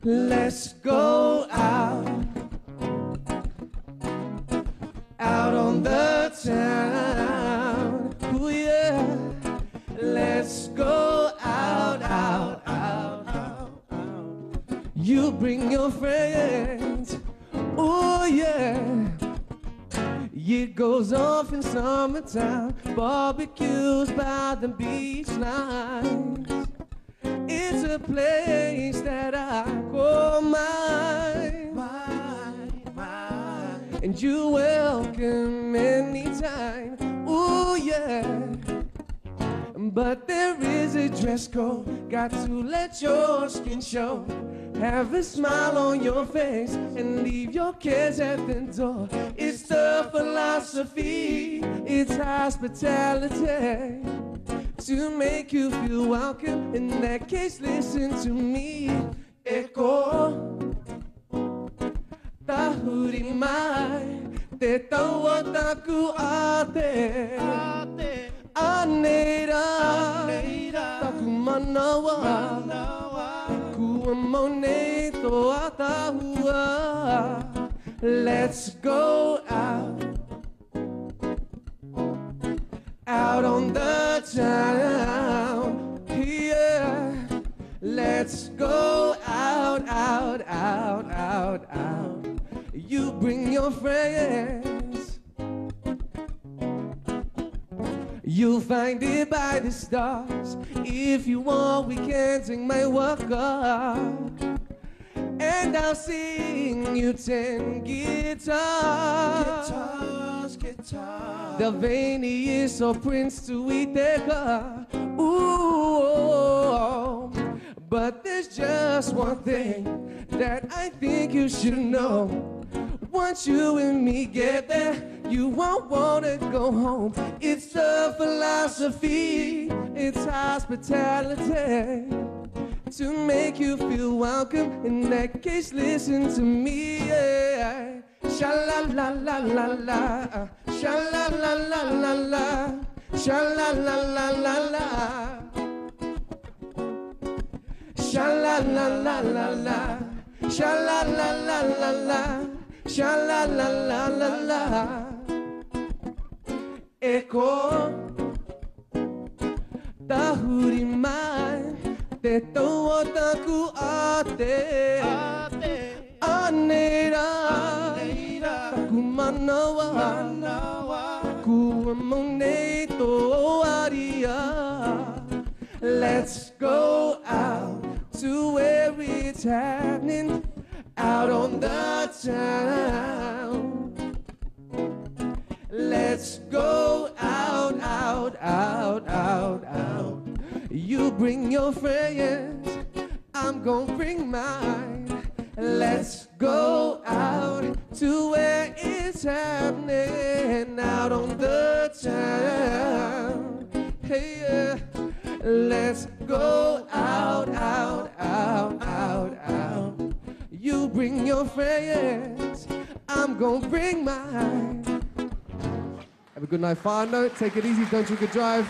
Let's go out on the town. Ooh, yeah. Let's go out. You bring your friends. Oh yeah. It goes off in summertime, barbecues by the beach lines. It's a place that I call mine. And you're welcome anytime. Ooh yeah. But there is a dress code, got to let your skin show. Have a smile on your face and leave your cares at the door. It's the philosophy, it's hospitality, to make you feel welcome. In that case, listen to me. Eko tahuri mai te tauataku ate aneira taku manawa kua mone to atahua. Let's go out on the town, yeah. Let's go out. You bring your friends. You'll find it by the stars. If you want, we can sing my work up. And I'll sing you 10 guitars. Delvani is or Prince to Ithaca. Ooh, but there's just one thing that I think you should know. Once you and me get there, you won't wanna go home. It's the philosophy, it's hospitality, to make you feel welcome. In that case, listen to me, yeah. Sha-la-la-la-la-la, sha-la-la-la-la-la, sha-la-la-la-la-la, sha-la-la-la-la-la, sha-la-la-la-la-la, sha-la-la-la-la-la. Eko tahuri mai te tauataku ate aneira taku manawa kua mone to aria. Let's go out to where it's happening, out on the town. Let's go out. You bring your friends, I'm gonna bring mine. Let's go out to where it's happening, out on the town. Hey, yeah. Let's go out. You bring your friends, I'm gonna bring mine. Have a good night, far note. Take it easy, don't drink and drive.